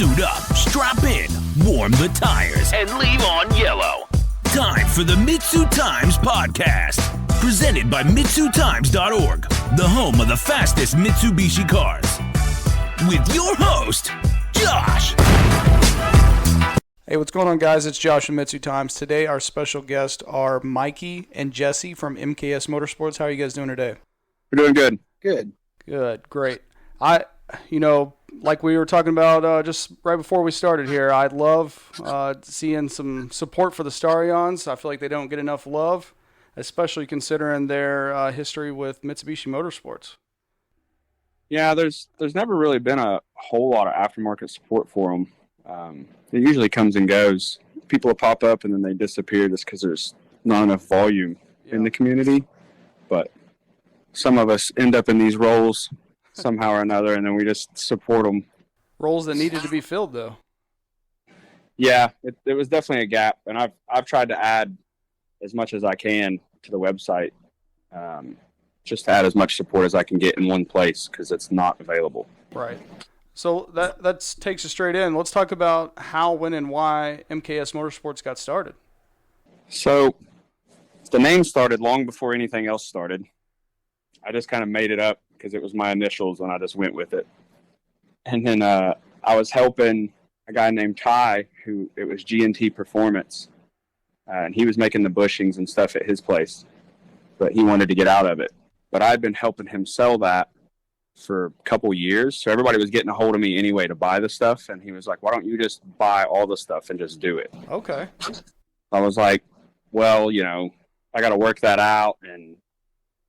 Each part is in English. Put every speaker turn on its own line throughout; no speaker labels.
Suit up, strap in, warm the tires, and leave on yellow. Time for the MitsuTimes podcast, presented by MitsuTimes.org, the home of the fastest Mitsubishi cars. With your host, Josh.
Hey, what's going on, guys? It's Josh from MitsuTimes. Today, our special guests are Mikie and Jesse from MKS Motorsports. How are you guys doing today?
We're doing good.
Good, great. Like we were talking about just right before we started here, I love seeing some support for the Starions. I feel like they don't get enough love, especially considering their history with Mitsubishi Motorsports.
Yeah, there's never really been a whole lot of aftermarket support for them. It usually comes and goes. People will pop up and then they disappear just because there's not enough volume in the community. But some of us end up in these roles somehow or another, and then we just support them.
Roles that needed to be filled, though.
Yeah, it was definitely a gap, and I've tried to add as much as I can to the website, just to add as much support as I can get in one place because it's not available.
Right. So that takes us straight in. Let's talk about how, when, and why MKS Motorsports got started.
So the name started long before anything else started. I just kind of made it up because it was my initials, and I just went with it. And then I was helping a guy named Ty, it was G&T Performance, and he was making the bushings and stuff at his place, but he wanted to get out of it. But I'd been helping him sell that for a couple years, so everybody was getting a hold of me anyway to buy the stuff, and he was like, why don't you just buy all the stuff and just do it?
Okay.
I was like, well, I got to work that out and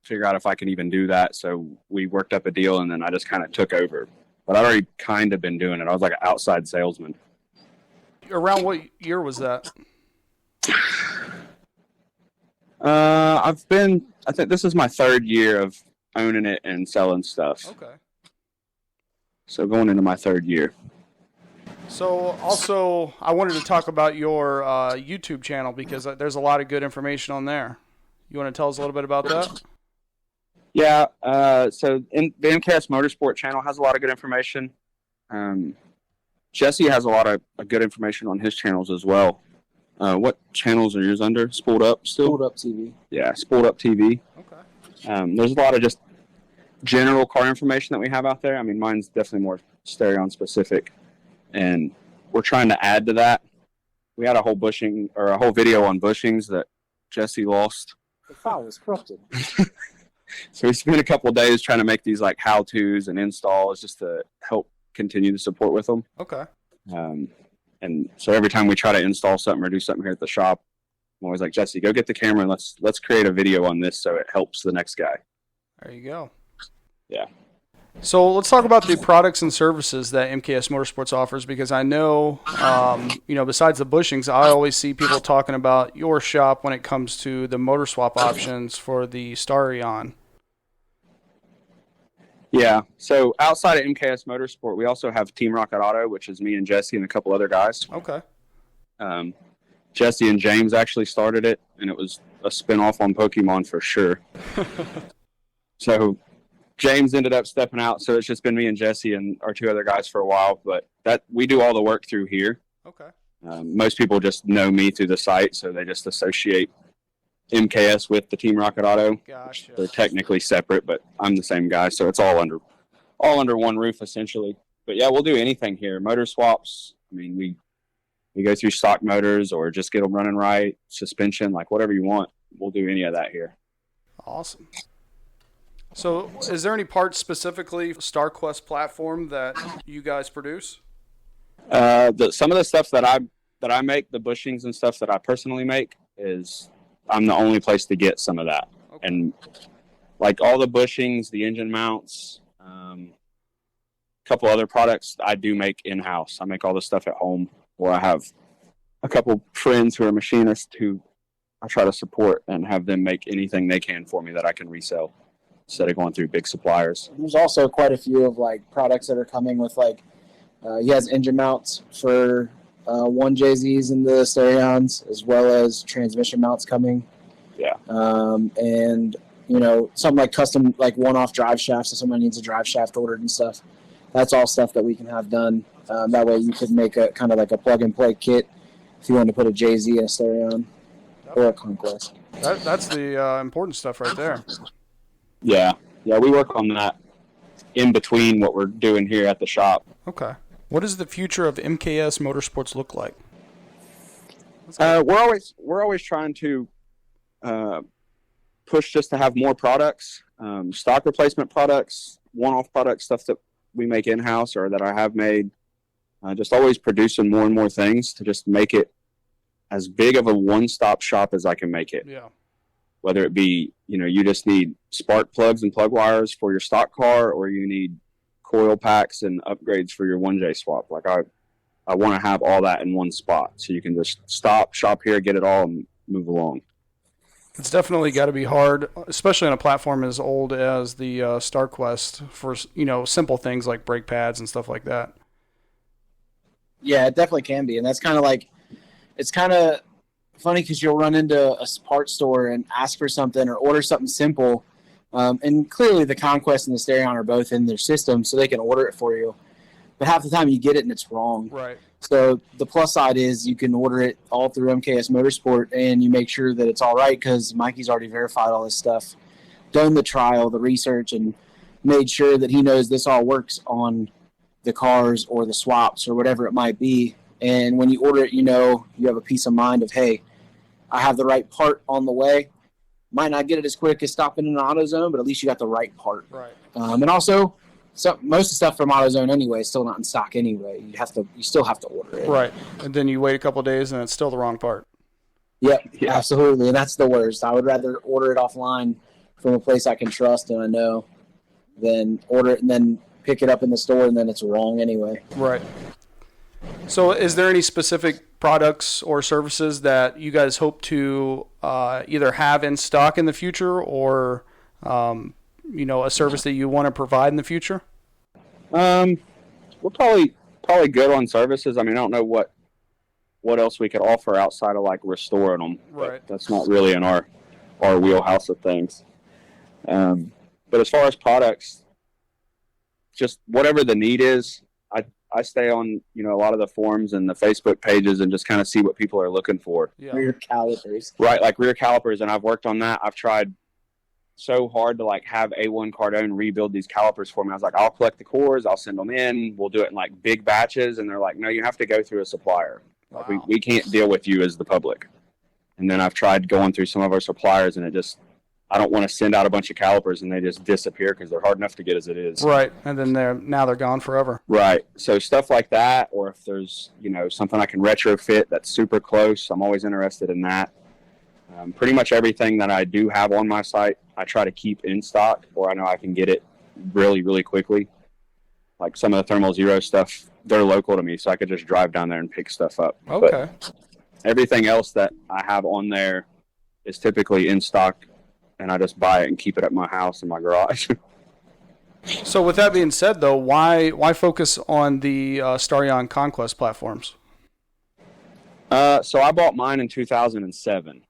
figure out if I can even do that. So we worked up a deal, and then I just kind of took over. But I'd already kind of been doing it. I was like an outside salesman.
Around what year was that?
I think this is my third year of owning it and selling stuff.
Okay.
So going into my third year.
So also, I wanted to talk about your YouTube channel because there's a lot of good information on there. You want to tell us a little bit about that?
Yeah, so the MKS Motorsport channel has a lot of good information. Jesse has a lot of good information on his channels as well. What channels are yours under? Spooled Up still?
Spooled Up TV.
Yeah, Spooled Up TV.
Okay.
There's a lot of just general car information that we have out there. I mean, mine's definitely more Starion specific, and we're trying to add to that. We had a whole video on bushings that Jesse lost.
The file was corrupted.
So we spent a couple of days trying to make these like how-tos and installs just to help continue the support with them.
Okay.
And so every time we try to install something or do something here at the shop, I'm always like, Jesse, go get the camera and let's create a video on this so it helps the next guy.
There you go.
Yeah.
So let's talk about the products and services that MKS Motorsports offers, because I know, besides the bushings, I always see people talking about your shop when it comes to the motor swap options for the Starion.
Yeah, so outside of MKS Motorsport, we also have Team Rocket Auto, which is me and Jesse and a couple other guys.
Okay.
Jesse and James actually started it, and it was a spinoff on Pokemon for sure. So James ended up stepping out, so it's just been me and Jesse and our two other guys for a while, but we do all the work through here.
Okay.
Most people just know me through the site, so they just associate MKS with the Team Rocket Auto.
Gotcha.
They're technically separate, but I'm the same guy, so it's all under one roof essentially. But yeah, we'll do anything here. Motor swaps. I mean, we go through stock motors or just get them running right, suspension, like whatever you want. We'll do any of that here.
Awesome. So is there any parts specifically Starquest platform that you guys produce?
Some of the stuff that I make, the bushings and stuff that I personally make, is I'm the only place to get some of that. Okay. And like all the bushings, the engine mounts, a couple other products I do make in-house. I make all the stuff at home, or I have a couple friends who are machinists who I try to support and have them make anything they can for me that I can resell instead of going through big suppliers.
There's also quite a few of products that are coming with he has engine mounts for 1JZs in the Starions, as well as transmission mounts coming.
Yeah.
And something like custom, one-off drive shafts if somebody needs a drive shaft ordered and stuff. that's all stuff that we can have done. That way you could make a kind of like a plug-and-play kit if you want to put a JZ and a Starion or a Conquest.
That's the important stuff right there.
Yeah, we work on that in between what we're doing here at the shop.
Okay. What does the future of MKS Motorsports look like?
We're always trying to push just to have more products, stock replacement products, one-off products, stuff that we make in-house or that I have made. Just always producing more and more things to just make it as big of a one-stop shop as I can make it.
Yeah.
Whether it be, you just need spark plugs and plug wires for your stock car, or you need coil packs and upgrades for your 1J swap. Like I want to have all that in one spot, so you can just stop, shop here, get it all, and move along.
It's definitely got to be hard, especially on a platform as old as the Starquest, for simple things like brake pads and stuff like that.
Yeah, it definitely can be, and that's kind of like, it's kind of funny because you'll run into a parts store and ask for something or order something simple, and clearly the Conquest and the Starion are both in their system, so they can order it for you. But half the time you get it and it's wrong.
Right.
So the plus side is you can order it all through MKS Motorsport, and you make sure that it's all right because Mikey's already verified all this stuff, done the trial, the research, and made sure that he knows this all works on the cars or the swaps or whatever it might be. And when you order it, you have a peace of mind of, hey, I have the right part on the way. Might not get it as quick as stopping in an AutoZone, but at least you got the right part.
Right.
And also, most of the stuff from AutoZone anyway is still not in stock anyway. You still have to order it.
Right. And then you wait a couple of days and it's still the wrong part.
Yep, yeah. Absolutely. And that's the worst. I would rather order it offline from a place I can trust and I know than order it and then pick it up in the store and then it's wrong anyway.
Right. So is there any specific products or services that you guys hope to either have in stock in the future or, a service that you want to provide in the future?
We're probably good on services. I mean, I don't know what else we could offer outside of like restoring them.
Right.
That's not really in our wheelhouse of things. But as far as products, just whatever the need is, I stay on, a lot of the forums and the Facebook pages and just kind of see what people are looking for.
Yeah.
Rear calipers.
Right, like rear calipers, and I've worked on that. I've tried so hard to like have A1 Cardone rebuild these calipers for me. I was like, I'll collect the cores, I'll send them in, we'll do it in like big batches, and they're like, no, you have to go through a supplier.
Wow.
Like, we can't deal with you as the public. And then I've tried going through some of our suppliers, and I don't want to send out a bunch of calipers and they just disappear because they're hard enough to get as it is.
Right, and then they're gone forever.
Right, so stuff like that, or if there's something I can retrofit that's super close, I'm always interested in that. Pretty much everything that I do have on my site, I try to keep in stock, or I know I can get it really, really quickly. Like some of the Thermal Zero stuff, they're local to me, so I could just drive down there and pick stuff up.
Okay.
But everything else that I have on there is typically in stock, and I just buy it and keep it at my house in my garage.
So with that being said, though, why focus on the Starion Conquest platforms?
So I bought mine in 2007,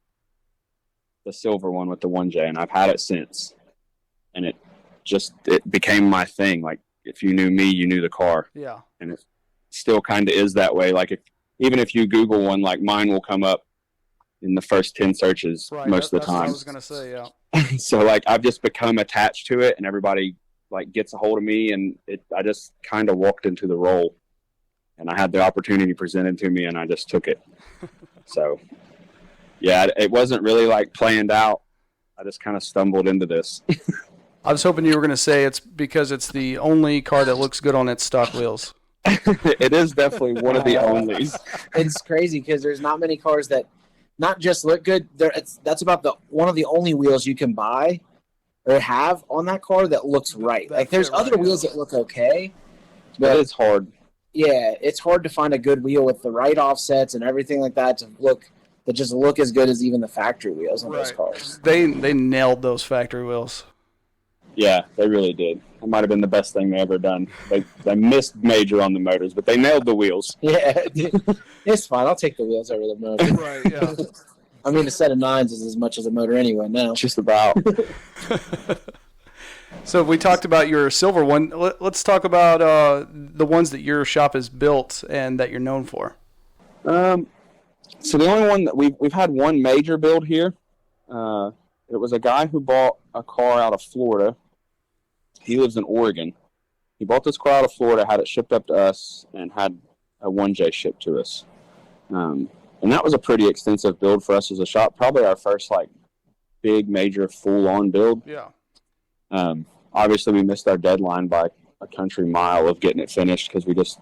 the silver one with the 1J, and I've had it since. And it became my thing. Like, if you knew me, you knew the car.
Yeah.
And it still kind of is that way. Like, even if you Google one, like mine will come up in the first 10 searches most of the time.
That's what I was going to say, yeah.
So, like, I've just become attached to it, and everybody, like, gets a hold of me, and I just kind of walked into the role. And I had the opportunity presented to me, and I just took it. So, yeah, it wasn't really, like, planned out. I just kind of stumbled into this.
I was hoping you were going to say it's because it's the only car that looks good on its stock wheels.
It is definitely one of the onlys.
It's crazy because there's not many cars that not just look good. That's about one of the only wheels you can buy or have on that car that looks right. Like, there's other wheels that look okay,
but it's hard.
Yeah, it's hard to find a good wheel with the right offsets and everything like that that just look as good as even the factory wheels on those cars.
They nailed those factory wheels.
Yeah, they really did. It might have been the best thing they ever done. They missed major on the motors, but they nailed the wheels.
Yeah, it's fine. I'll take the wheels over the motor.
Right, yeah.
I mean, a set of 9s is as much as a motor anyway now.
Just about.
So we talked about your silver one. Let's talk about the ones that your shop has built and that you're known for.
So the only one that we've had one major build here. It was a guy who bought a car out of Florida. He lives in Oregon. He bought this car out of Florida, had it shipped up to us, and had a 1J shipped to us. And that was a pretty extensive build for us as a shop. Probably our first big major full-on build.
Yeah.
Obviously, we missed our deadline by a country mile of getting it finished because we just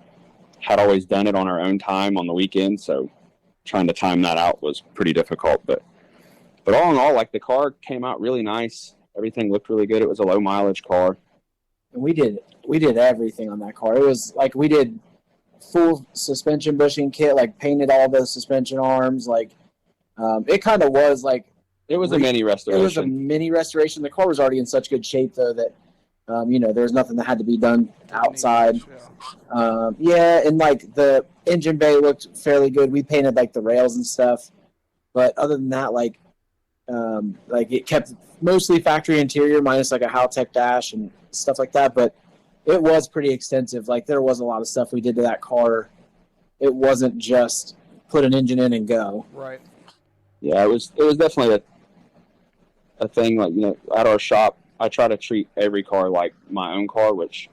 had always done it on our own time on the weekend. So trying to time that out was pretty difficult. But all in all, the car came out really nice. Everything looked really good. It was a low mileage car.
And we did everything on that car. It was we did full suspension bushing kit, painted all the suspension arms. It kind of was
it was a mini restoration.
It was a mini restoration. The car was already in such good shape though that there was nothing that had to be done outside. And the engine bay looked fairly good. We painted the rails and stuff, but other than that, it kept mostly factory interior minus a Haltech dash and stuff like that. But it was pretty extensive. There was a lot of stuff we did to that car. It wasn't just put an engine in and go.
Right.
Yeah, it was definitely a thing. At our shop, I try to treat every car like my own car, which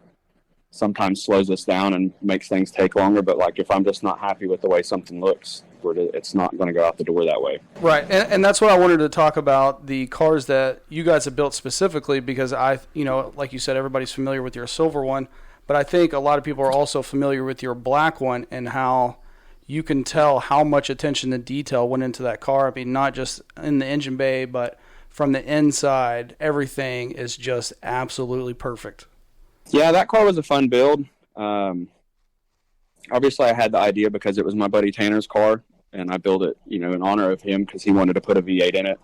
sometimes slows us down and makes things take longer. But if I'm just not happy with the way something looks, it's not going to go out the door that way.
Right, and that's what I wanted to talk about, the cars that you guys have built specifically, because like you said, everybody's familiar with your silver one, but I think a lot of people are also familiar with your black one and how you can tell how much attention to detail went into that car. I mean, not just in the engine bay, but from the inside, everything is just absolutely perfect.
Yeah, that car was a fun build. Obviously, I had the idea because it was my buddy Tanner's car, and I built it, in honor of him because he wanted to put a V8 in it.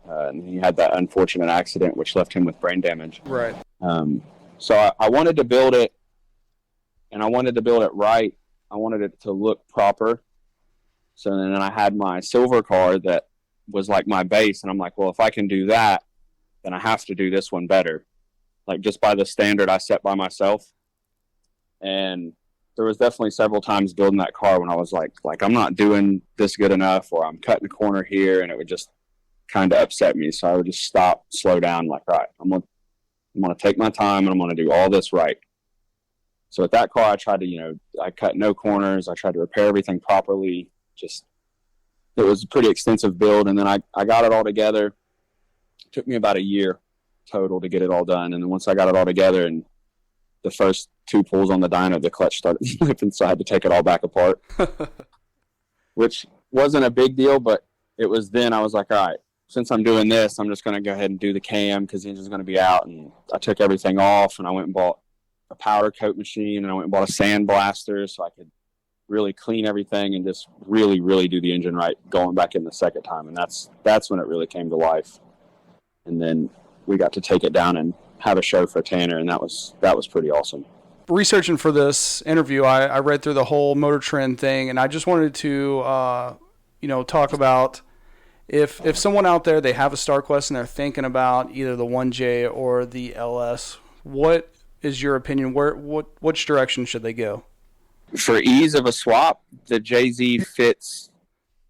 And he had that unfortunate accident, which left him with brain damage.
Right.
So I wanted to build it, and I wanted to build it right. I wanted it to look proper. So then I had my silver car that was my base, and I'm well, if I can do that, then I have to do this one better. Just by the standard I set by myself. And there was definitely several times building that car when I was I'm not doing this good enough, or I'm cutting a corner here, and it would just kind of upset me. So I would just stop, slow down, right, I'm gonna take my time, and I'm gonna do all this right. So with that car, I tried to, I cut no corners. I tried to repair everything properly. It was a pretty extensive build, and then I got it all together. It took me about a year total to get it all done, and then once I got it all together and the first two pulls on the dyno, the clutch started flipping, so I had to take it all back apart. Which wasn't a big deal, but it was then I was all right, since I'm doing this, I'm just going to go ahead and do the cam because the engine's going to be out. And I took everything off, and I went and bought a powder coat machine, and I went and bought a sand blaster so I could really clean everything and just really, really do the engine right going back in the second time. And that's when it really came to life. And then we got to take it down and have a show for Tanner, and that was pretty awesome.
Researching for this interview, I read through the whole Motor Trend thing, and I just wanted to talk about if someone out there, they have a Starquest and they're thinking about either the 1J or the LS, what is your opinion? Which direction should they go?
For ease of a swap, the JZ fits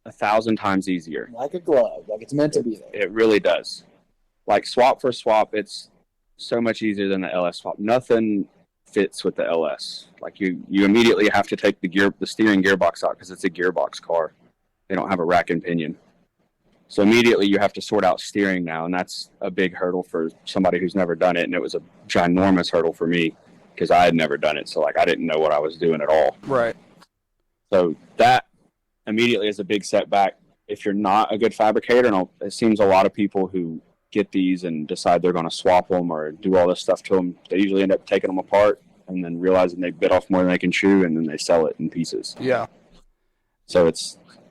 1,000 times easier.
Like a glove, it's meant to be there.
It really does. Swap for swap, it's so much easier than the LS swap. Nothing fits with the LS. You immediately have to take the steering gearbox out because it's a gearbox car. They don't have a rack and pinion. So immediately you have to sort out steering now, and that's a big hurdle for somebody who's never done it, and it was a ginormous hurdle for me because I had never done it, so I didn't know what I was doing at all.
Right.
So that immediately is a big setback if you're not a good fabricator, and it seems a lot of people who get these and decide they're going to swap them or do all this stuff to them, they usually end up taking them apart and then realizing they bit off more than they can chew, and then they sell it in pieces.
Yeah.
So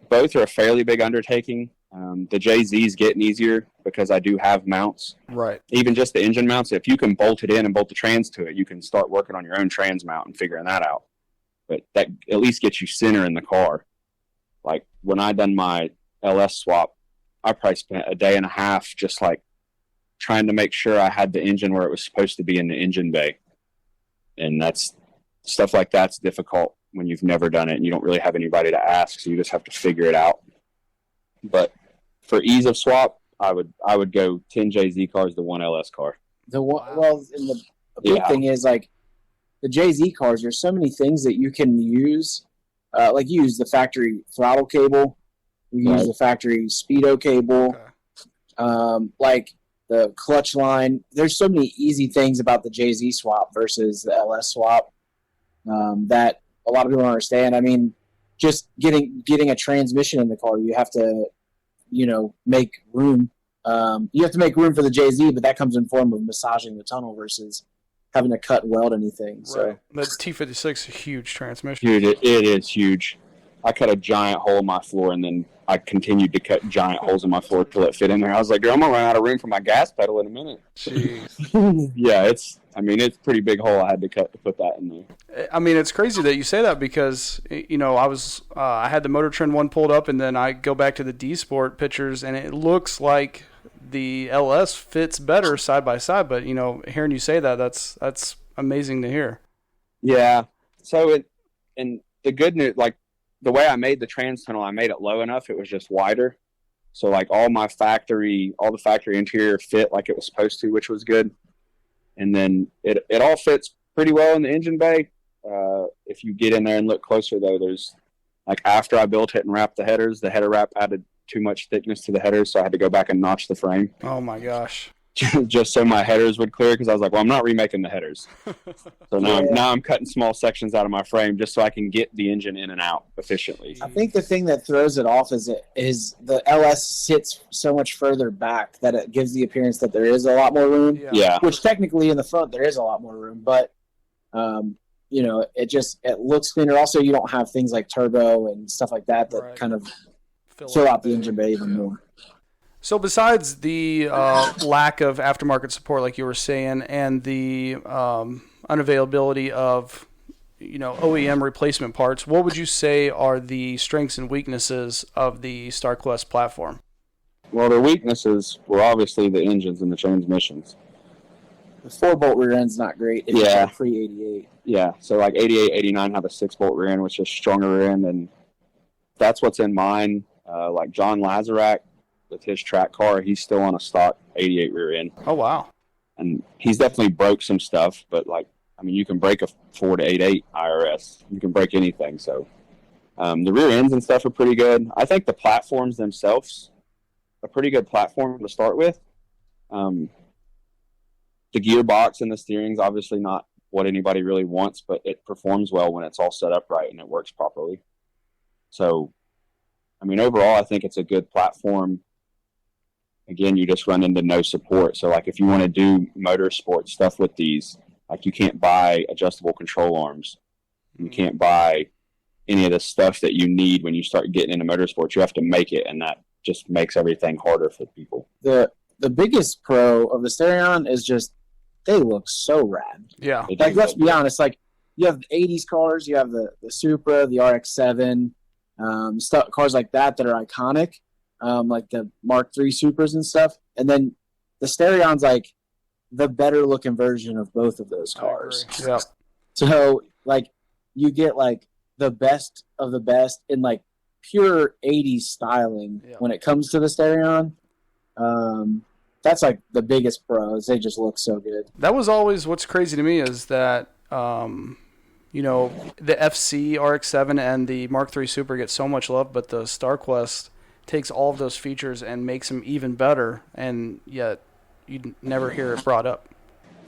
both are a fairly big undertaking. The JZ's getting easier because I do have mounts.
Right.
Even just the engine mounts, if you can bolt it in and bolt the trans to it, you can start working on your own trans mount and figuring that out. But that at least gets you center in the car. When I done my LS swap, I probably spent a day and a half just trying to make sure I had the engine where it was supposed to be in the engine bay. And that's stuff like that's difficult when you've never done it and you don't really have anybody to ask, so you just have to figure it out. But for ease of swap, I would go 10 JZ cars to 1 LS car.
Well, and the big thing is, like, the JZ cars, there's so many things that you can use. Like, you use the factory throttle cable, you use the factory speedo cable, like the clutch line. There's so many easy things about the JZ swap versus the LS swap that a lot of people don't understand. I mean, just getting a transmission in the car, you have to, make room. You have to make room for the JZ, but that comes in form of massaging the tunnel versus having to cut and weld anything. So
right. The T56 is a huge transmission.
Dude, it is huge. I cut a giant hole in my floor, and then I continued to cut giant holes in my floor till it fit in there. I was like, dude, I'm going to run out of room for my gas pedal in a minute.
Jeez.
Yeah, it's a pretty big hole I had to cut to put that in there.
I mean, it's crazy that you say that because, I had the Motor Trend one pulled up, and then I go back to the D-Sport pictures, and it looks like the LS fits better side by side. But, hearing you say that, that's amazing to hear.
Yeah. So, and the good news, like, the way I made the trans tunnel, I made it low enough, it was just wider. So, like, all the factory interior fit like it was supposed to, which was good. And then it all fits pretty well in the engine bay. If you get in there and look closer, though, there's, like, after I built it and wrapped the headers, the header wrap added too much thickness to the headers, so I had to go back and notch the frame.
Oh, my gosh.
Just so my headers would clear, because I was like, well, I'm not remaking the headers. So now I'm cutting small sections out of my frame just so I can get the engine in and out efficiently.
I think the thing that throws it off is the LS sits so much further back that it gives the appearance that there is a lot more room.
Yeah.
Which technically in the front there is a lot more room, but it looks cleaner. Also, you don't have things like turbo and stuff like that
right.
kind of fill out the engine bay even more.
So besides the lack of aftermarket support, like you were saying, and the unavailability of OEM replacement parts, what would you say are the strengths and weaknesses of the Starquest platform?
Well, the weaknesses were obviously the engines and the transmissions.
The 4-bolt rear end's not great if you're pre-88.
Yeah, so like 88, 89 have a 6-bolt rear end, which is stronger rear end, and that's what's in mine. Like John Lazarak, with his track car, he's still on a stock 88 rear end.
Oh, wow.
And he's definitely broke some stuff, but you can break a 4-88 IRS. You can break anything. So the rear ends and stuff are pretty good. I think the platforms themselves, a pretty good platform to start with. The gearbox and the steering's obviously not what anybody really wants, but it performs well when it's all set up right and it works properly. So, overall, I think it's a good platform. Again, you just run into no support. So, like, if you want to do motorsport stuff with these, like, you can't buy adjustable control arms. You can't buy any of the stuff that you need when you start getting into motorsports. You have to make it, and that just makes everything harder for people.
The biggest pro of the Starion is just they look so rad.
Yeah.
Like, let's be honest. Like, you have the 80s cars, you have the Supra, the RX-7, cars like that are iconic. Like the Mark III Supras and stuff. And then the Starion's like the better looking version of both of those cars.
Yeah.
So, like, you get like the best of the best in like pure 80s styling when it comes to the Starion. That's like the biggest pros. They just look so good.
That was always what's crazy to me is that, the FC RX-7 and the Mark III Super get so much love, but the Starquest takes all of those features and makes them even better, and yet you never hear it brought up.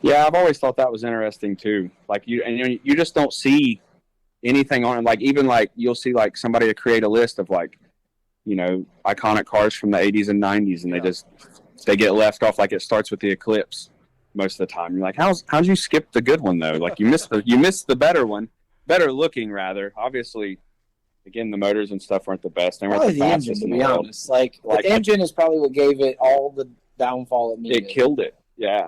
Yeah, I've always thought that was interesting too. Like you just don't see anything on it. Like even like you'll see like somebody to create a list of like, iconic cars from the 80s and 90s, and they get left off. Like it starts with the Eclipse most of the time. You're like, how'd you skip the good one though? Like you missed the better one, better looking rather. Obviously. Again, the motors and stuff weren't the best. They weren't
probably
the
engine, to be honest. Like the engine is probably what gave it all the downfall it needed.
It killed it, yeah.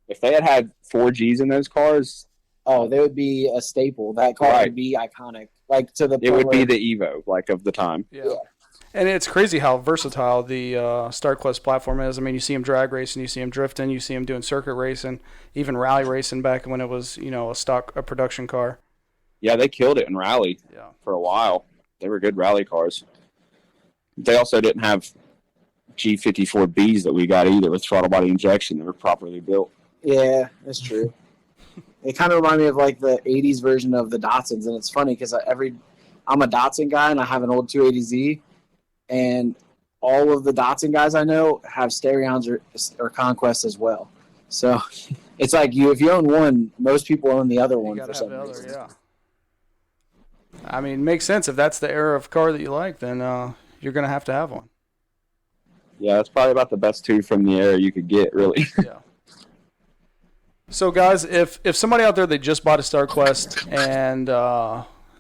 If they had 4Gs in those cars...
Oh, they would be a staple. That car would be iconic. Like to the point
it would be the Evo, like, of the time.
Yeah. And it's crazy how versatile the Starquest platform is. I mean, you see them drag racing, you see them drifting, you see them doing circuit racing, even rally racing back when it was, a production car.
Yeah, they killed it in rally for a while. They were good rally cars. They also didn't have G54Bs that we got either with throttle body injection that were properly built.
Yeah, that's true. It kind of reminded me of like the 80s version of the Datsuns, and it's funny because I'm a Datsun guy and I have an old 280Z, and all of the Datsun guys I know have Stereons or Conquest as well. So it's like if you own one, most people own the other one for some reason.
Yeah. I mean, it makes sense. If that's the era of car that you like, then you're going to have one.
Yeah, it's probably about the best two from the era you could get, really.
Yeah. So, guys, if somebody out there, they just bought a Starquest and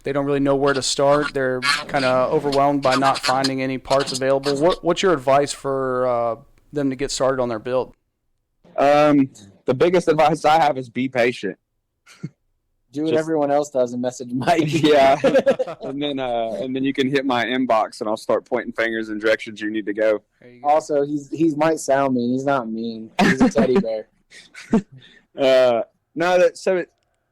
they don't really know where to start, they're kind of overwhelmed by not finding any parts available, what's your advice for them to get started on their build?
The biggest advice I have is be patient.
Do what everyone else does and message Mike.
Yeah, and then you can hit my inbox and I'll start pointing fingers in directions you need to go.
Also, he might sound mean. He's not mean. He's a teddy bear.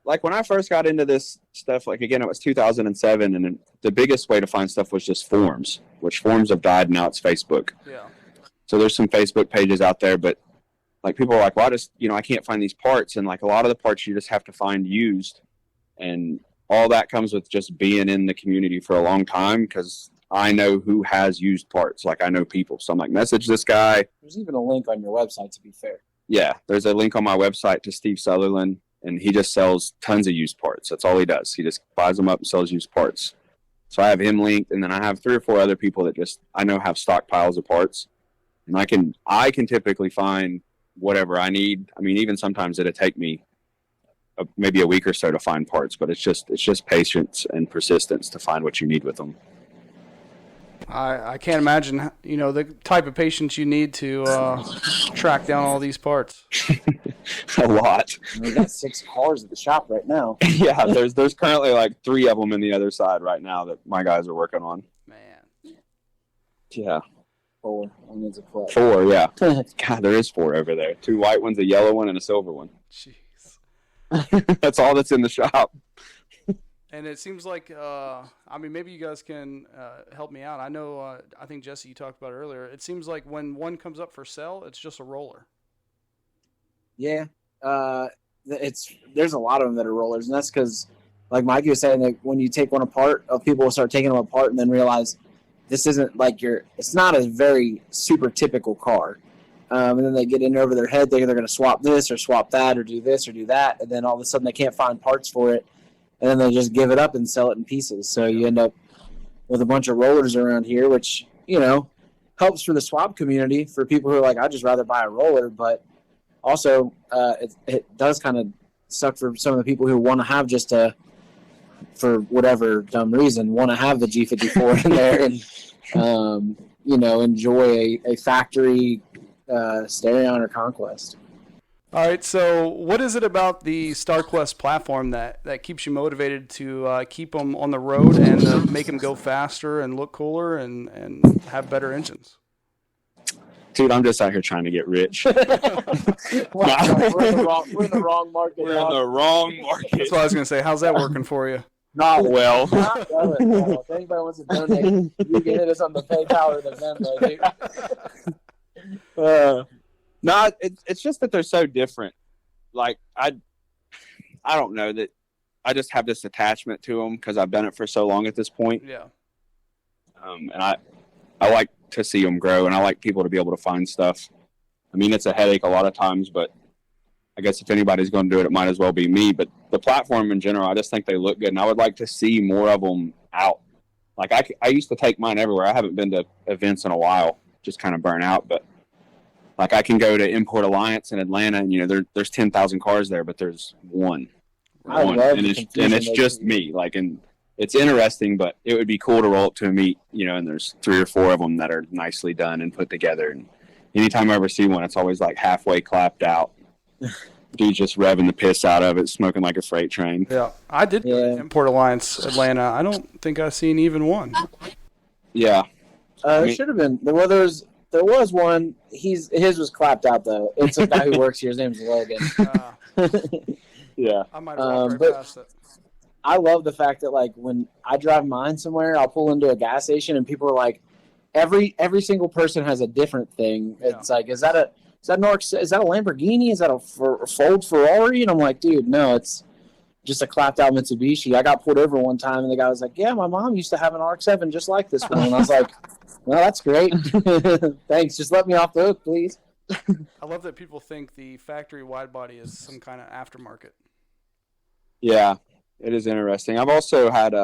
Like when I first got into this stuff, like again, it was 2007, and the biggest way to find stuff was just forums, which forums have died. Now it's Facebook.
Yeah.
So there's some Facebook pages out there, but like people are like, well, I can't find these parts, and like a lot of the parts you just have to find used. And all that comes with just being in the community for a long time, because I know who has used parts. Like, I know people. So I'm like, message this guy.
There's even a link on your website, to be fair.
Yeah, there's a link on my website to Steve Sutherland, and he just sells tons of used parts. That's all he does. He just buys them up and sells used parts. So I have him linked, and then I have 3 or 4 other people that just I know have stockpiles of parts. And I can typically find whatever I need. I mean, even sometimes it'll take me maybe a week or so to find parts, but it's just patience and persistence to find what you need with them.
I can't imagine, the type of patience you need to track down all these parts.
A lot.
We got 6 cars at the shop right now.
Yeah, there's currently like 3 of them in the other side right now that my guys are working on.
Man.
Yeah.
4. One needs a clutch.
4, yeah. God, there is 4 over there. 2 white ones, a yellow one, and a silver one.
Jeez.
That's all that's in the shop.
And it seems like, maybe you guys can help me out. I know, I think, Jesse, you talked about it earlier. It seems like when one comes up for sale, it's just a roller.
Yeah. There's a lot of them that are rollers, and that's because, like Mikey was saying, that when you take one apart, people will start taking them apart and then realize this isn't like it's not a very super typical car. And then they get in over their head. They're going to swap this or swap that or do this or do that. And then all of a sudden they can't find parts for it. And then they just give it up and sell it in pieces. So you end up with a bunch of rollers around here, which, helps for the swap community for people who are like, I'd just rather buy a roller. But also it does kind of suck for some of the people who want to have just for whatever dumb reason, want to have the G54 in there and, enjoy a factory Stereon or Conquest.
All right, so what is it about the Starquest platform that keeps you motivated to keep them on the road and make them go faster and look cooler and have better engines?
Dude, I'm just out here trying to get rich.
We're in the wrong market.
We're in the wrong market.
That's what I was going to say. How's that working for you?
Not well.
If anybody wants to donate, you can hit us on the PayPal or the Venmo, dude.
No, it's just that they're so different. Like, I don't know, that I just have this attachment to them because I've done it for so long at this point.
Yeah.
And I like to see them grow, and I like people to be able to find stuff. I mean, it's a headache a lot of times, but I guess if anybody's going to do it, it might as well be me. But the platform in general, I just think they look good, and I would like to see more of them out. Like, I used to take mine everywhere. I haven't been to events in a while, just kind of burn out, but like I can go to Import Alliance in Atlanta, and there's 10,000 cars there, but there's one, and it's just me. Like, and it's interesting, but it would be cool to roll up to a meet, and there's 3 or 4 of them that are nicely done and put together. And anytime I ever see one, it's always like halfway clapped out. Dude's just revving the piss out of it, smoking like a freight train.
Yeah, I did go to Import Alliance Atlanta. I don't think I've seen even one.
Yeah.
It should have been. Well, there was one. His was clapped out though. It's a guy who works here. His name's Logan.
Yeah.
I might have walked right past it.
I love the fact that like when I drive mine somewhere, I'll pull into a gas station and people are like, every single person has a different thing. Yeah. It's like, is that a Lamborghini? Is that a Ford Ferrari? And I'm like, dude, no, it's just a clapped out Mitsubishi. I got pulled over one time and the guy was like, yeah, my mom used to have an RX-7 just like this one. And I was like, well, that's great. Thanks. Just let me off the hook, please.
I love that people think the factory wide body is some kind of aftermarket.
Yeah, it is interesting. I've also had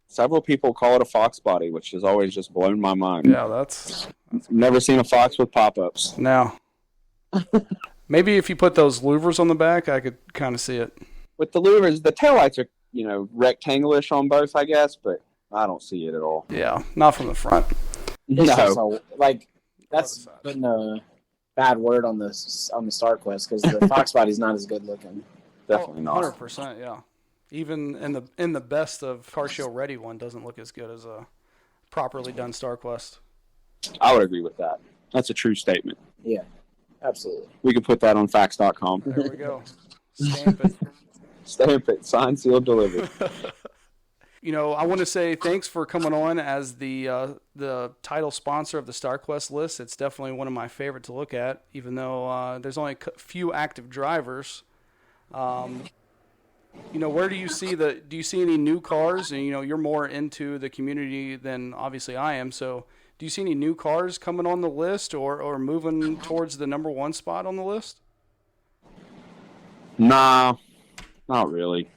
several people call it a Fox body, which has always just blown my mind.
Yeah, that's
never seen a Fox with pop-ups.
No. Maybe if you put those louvers on the back, I could kind of see it.
With the louvers, the taillights are, rectangle-ish on both, I guess, but I don't see it at all.
Yeah, not from the front.
No.
That's putting a bad word on the Starquest because the Fox body's not as good looking.
Definitely not.
100%, yeah. Even in the best of car show ready one doesn't look as good as a properly done Starquest.
I would agree with that. That's a true statement.
Yeah, absolutely.
We could put that on facts.com.
There we go. Stamp it.
Stamp it. Signed, sealed, delivered.
I want to say thanks for coming on as the title sponsor of the Starquest list. It's definitely one of my favorite to look at, even though there's only a few active drivers. Where do you see any new cars? And, you're more into the community than obviously I am. So do you see any new cars coming on the list or moving towards the number one spot on the list?
Nah, not really.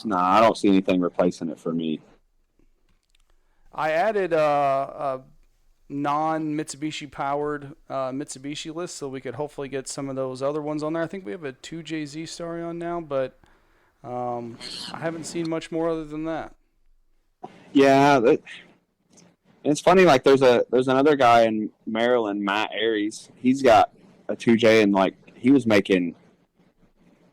Nah, I don't see anything replacing it for me.
I added a non-Mitsubishi powered Mitsubishi list so we could hopefully get some of those other ones on there. I think we have a 2JZ Starion now, but I haven't seen much more other than that. Yeah,
it's funny. Like there's another guy in Maryland, Matt Aries. He's got a 2J and he was making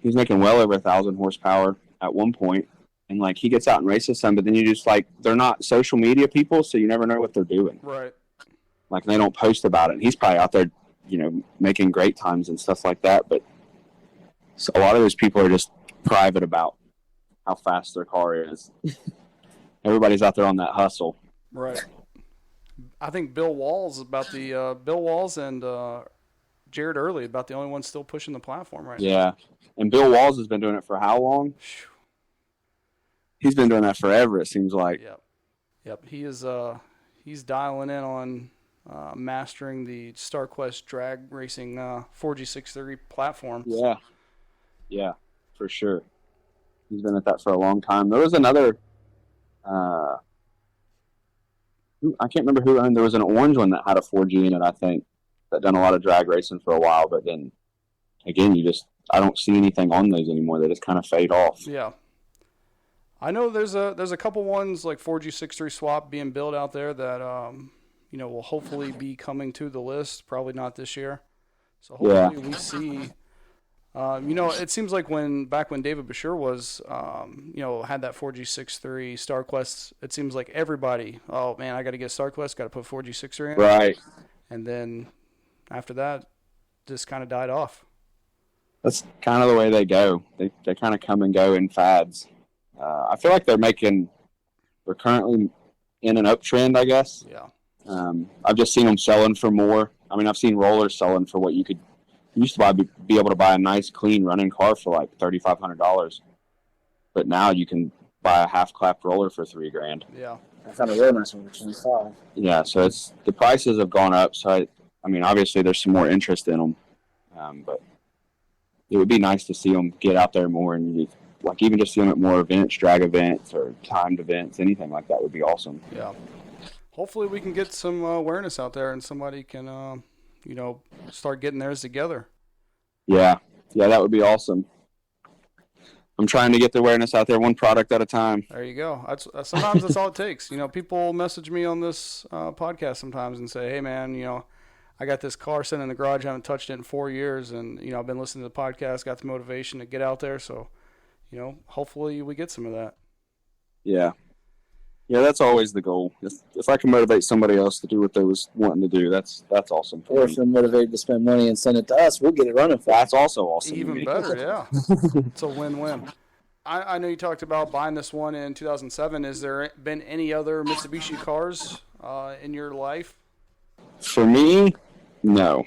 well over 1,000 horsepower at one point, and he gets out and races some, but then you just they're not social media people, so you never know what they're doing.
Right.
They don't post about it. And he's probably out there, making great times and stuff like that. But a lot of those people are just private about how fast their car is. Everybody's out there on that hustle.
Right. I think Bill Walls and Jared Early about the only ones still pushing the platform right now.
Yeah. And Bill Walls has been doing it for how long? He's been doing that forever, it seems like.
Yep. He is he's dialing in on mastering the Starquest drag racing 4G630 platform.
Yeah, for sure. He's been at that for a long time. There was another I can't remember who owned. There was an orange one that had a 4G in it, I think, that done a lot of drag racing for a while, but then again, I don't see anything on those anymore. They just kind of fade off.
Yeah. I know there's a couple ones like 4G63 swap being built out there that will hopefully be coming to the list. Probably not this year. So hopefully we see. It seems like back when David Bashir was had that 4G63 Starquest. It seems like everybody, oh man, I got to get Starquest, got to put 4G63 in.
Right.
And then after that, just kind of died off.
That's kind of the way they go. They kind of come and go in fads. I feel like they're currently in an uptrend, I guess.
Yeah.
I've just seen them selling for more. I mean, I've seen rollers selling for what you used to be able to buy a nice, clean running car for $3,500. But now you can buy a half-clapped roller for $3,000.
Yeah.
I found a real nice one for $25.
Yeah, so the prices have gone up. So, obviously there's some more interest in them. But it would be nice to see them get out there more and even just see them at more events, drag events or timed events, anything like that would be awesome.
Yeah. Hopefully we can get some awareness out there and somebody can, start getting theirs together.
Yeah, that would be awesome. I'm trying to get the awareness out there one product at a time.
There you go. Sometimes that's all it takes. People message me on this podcast sometimes and say, hey, man, I got this car sitting in the garage. I haven't touched it in 4 years. And, I've been listening to the podcast, got the motivation to get out there. So, hopefully we get some of that.
Yeah. Yeah, that's always the goal. If I can motivate somebody else to do what they was wanting to do, that's awesome.
Or if they're motivated to spend money and send it to us, we'll get it running for.
That's also awesome.
Even better, yeah. It's a win-win. I know you talked about buying this one in 2007. Has there been any other Mitsubishi cars in your life?
For me, no.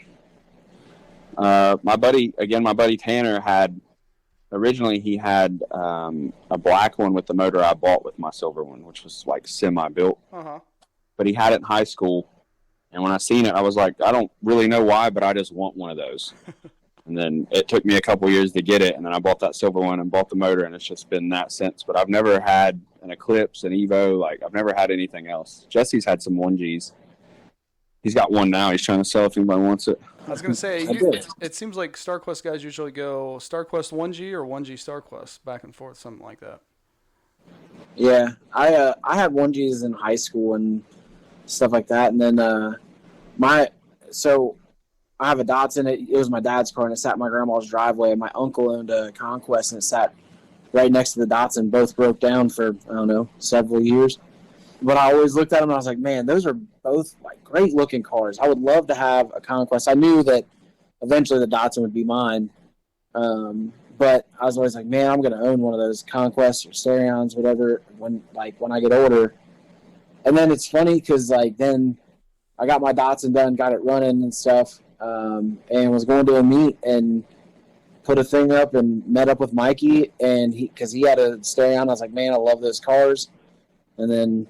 My buddy Tanner originally he had a black one with the motor I bought with my silver one, which was like semi-built.
Uh-huh.
But he had it in high school, and when I seen it, I was like, I don't really know why, but I just want one of those. And then it took me a couple years to get it, and then I bought that silver one and bought the motor, and it's just been that since. But I've never had an Eclipse, an Evo. Like, I've never had anything else. Jesse's had some 1Gs. He's got one now. He's trying to sell if anybody wants it.
I was going to say, it seems like Starquest guys usually go Starquest 1G or 1G Starquest, back and forth, something like that.
Yeah, I had 1Gs in high school and stuff like that, and then I have a Datsun. It was my dad's car, and it sat in my grandma's driveway. And my uncle owned a Conquest, and it sat right next to the Datsun. Both broke down for, I don't know, several years. But I always looked at them, and I was like, man, those are both like great-looking cars. I would love to have a Conquest. I knew that eventually the Datsun would be mine. But I was always like, man, I'm going to own one of those Conquests or Starions, whatever, when I get older. And then it's funny because, then I got my Datsun done, got it running and stuff, and was going to a meet and put a thing up and met up with Mikie, and because he had a Starion, I was like, man, I love those cars. And then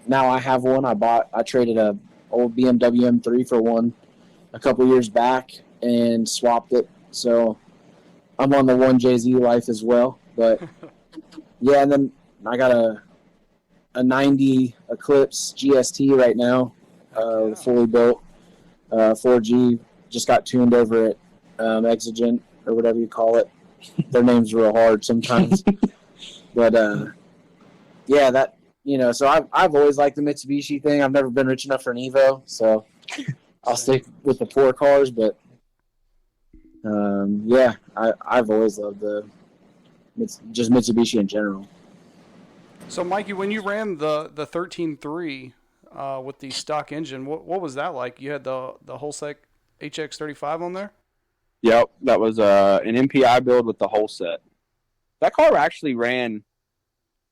now I have one. I traded a old BMW M3 for one a couple years back and swapped it. So I'm on the 1JZ life as well. But yeah, and then I got a 90 Eclipse GST right now, fully built, 4G. Just got tuned over at Exigent or whatever you call it. Their name's real hard sometimes. But yeah, that. So I've always liked the Mitsubishi thing. I've never been rich enough for an Evo, so I'll stick with the poor cars. But yeah, I've always loved just Mitsubishi in general.
So, Mikie, when you ran the 13.3 with the stock engine, what was that like? You had the Holsec HX35 on there?
Yep, that was an MPI build with the whole set. That car actually ran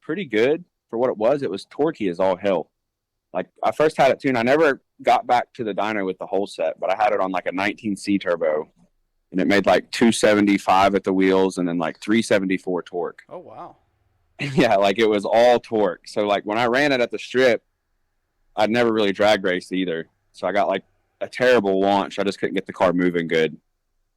pretty good. For what it was torquey as all hell. Like, I first had it tuned. I never got back to the dyno with the whole set, but I had it on like a 19C turbo, and it made like 275 at the wheels and then like 374 torque.
Oh, wow.
Yeah, like it was all torque. So like when I ran it at the strip, I'd never really drag raced either. So I got like a terrible launch. I just couldn't get the car moving good.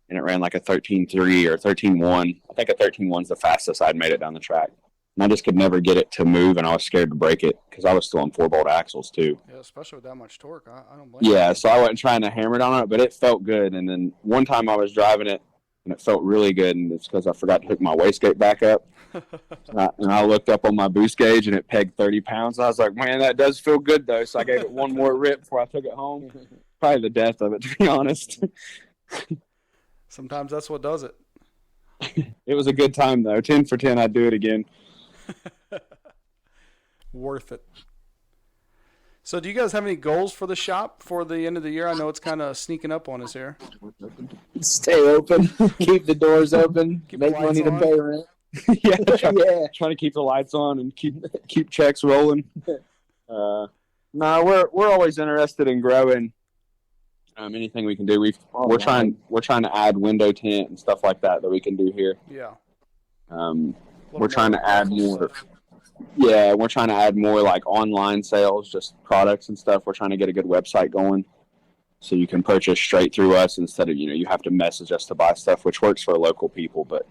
And it ran like a 13.3 or 13.1. I think a 13.1 is the fastest I'd made it down the track. And I just could never get it to move, and I was scared to break it because I was still on 4-bolt axles too.
Yeah, especially with that much torque. I don't blame you.
Yeah, so I wasn't trying to hammer it on it, but it felt good. And then one time I was driving it, and it felt really good, and it's because I forgot to hook my wastegate back up. And I looked up on my boost gauge, and it pegged 30 pounds. I was like, man, that does feel good, though. So I gave it one more rip before I took it home. Probably the death of it, to be honest.
Sometimes that's what does it.
It was a good time, though. 10 for 10, I'd do it again.
Worth it. So do you guys have any goals for the shop for the end of the year? I know it's kind of sneaking up on us here.
Stay open. Keep the doors open. Make money to pay rent.
Yeah, trying to keep the lights on and keep checks rolling. No, we're always interested in growing. Anything we can do. We're trying to add window tint and stuff like that we can do here.
Yeah.
We're trying to add more. Yeah, we're trying to add more like online sales, just products and stuff. We're trying to get a good website going so you can purchase straight through us instead of, you have to message us to buy stuff, which works for local people. But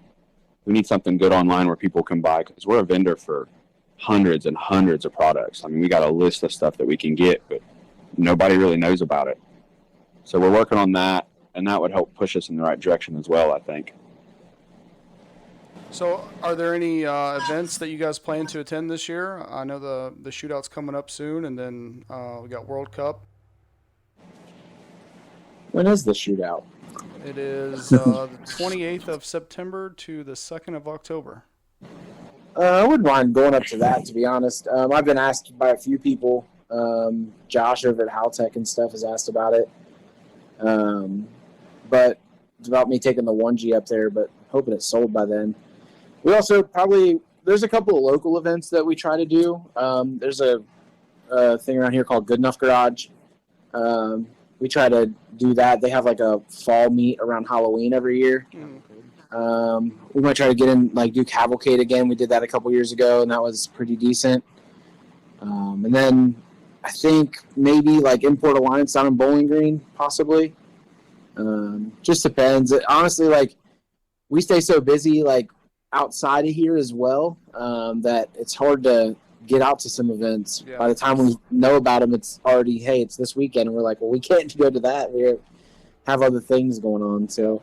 we need something good online where people can buy, because we're a vendor for hundreds and hundreds of products. I mean, we got a list of stuff that we can get, but nobody really knows about it. So we're working on that, and that would help push us in the right direction as well, I think.
So are there any events that you guys plan to attend this year? I know the shootout's coming up soon, and then we got World Cup.
When is the shootout?
It is the 28th of September to the 2nd of October.
I wouldn't mind going up to that, to be honest. I've been asked by a few people. Josh over at Haltech and stuff has asked about it. But it's about me taking the 1G up there, but hoping it's sold by then. We also there's a couple of local events that we try to do. There's a thing around here called Good Enough Garage. We try to do that. They have like a fall meet around Halloween every year. We might try to get in, like, do Cavalcade again. We did that a couple years ago, and that was pretty decent. And then I think maybe like Import Alliance down in Bowling Green, possibly. Just depends. Honestly, like, we stay so busy, like, outside of here as well, that it's hard to get out to some events. Yeah. By the time we know about them, it's already, hey, it's this weekend, and we're like, well, we can't go to that. We have other things going on, so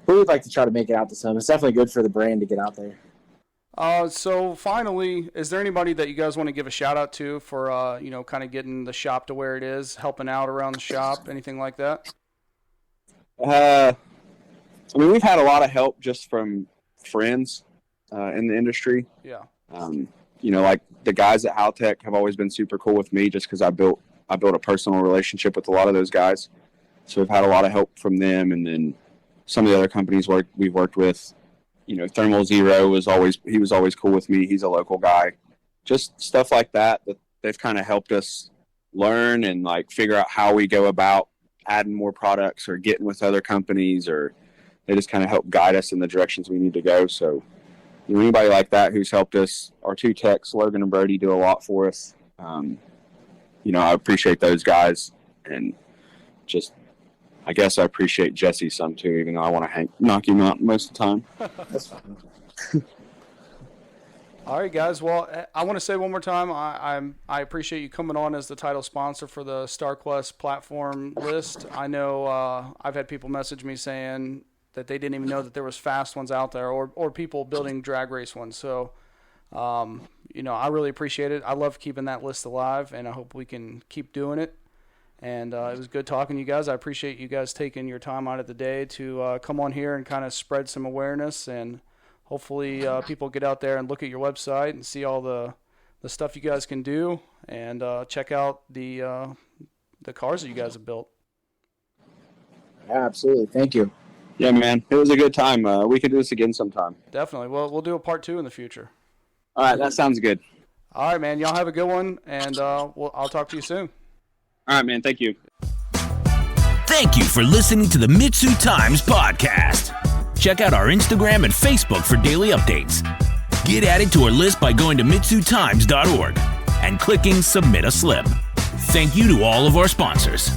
we would like to try to make it out to some. It's definitely good for the brand to get out there.
So finally, is there anybody that you guys want to give a shout out to for, kind of getting the shop to where it is, helping out around the shop, anything like that?
I mean, we've had a lot of help just from friends in the industry.
Yeah.
Like the guys at Haltech have always been super cool with me just because I built a personal relationship with a lot of those guys. So we've had a lot of help from them, and then some of the other companies we've worked with. Thermal Zero was always cool with me. He's a local guy. Just stuff like that they've kind of helped us learn and like figure out how we go about adding more products or getting with other companies, or they just kind of help guide us in the directions we need to go. So anybody like that who's helped us, our two techs, Logan and Brody, do a lot for us. I appreciate those guys, and just I guess I appreciate Jesse some too, even though I want to knock him out most of the time.
That's fine.
All right, guys. Well, I want to say one more time, I appreciate you coming on as the title sponsor for the Starquest platform list. I know I've had people message me saying that they didn't even know that there was fast ones out there, or people building drag race ones. So, I really appreciate it. I love keeping that list alive, and I hope we can keep doing it. And it was good talking to you guys. I appreciate you guys taking your time out of the day to come on here and kind of spread some awareness. And hopefully people get out there and look at your website and see all the stuff you guys can do, and check out the cars that you guys have built.
Yeah, absolutely. Thank you.
Yeah, man. It was a good time. We could do this again sometime.
Definitely. Well, we'll do a part 2 in the future.
All right. That sounds good.
All right, man. Y'all have a good one, and I'll talk to you soon.
All right, man. Thank you.
Thank you for listening to the MitsuTimes podcast. Check out our Instagram and Facebook for daily updates. Get added to our list by going to MitsuTimes.org and clicking Submit a Slip. Thank you to all of our sponsors.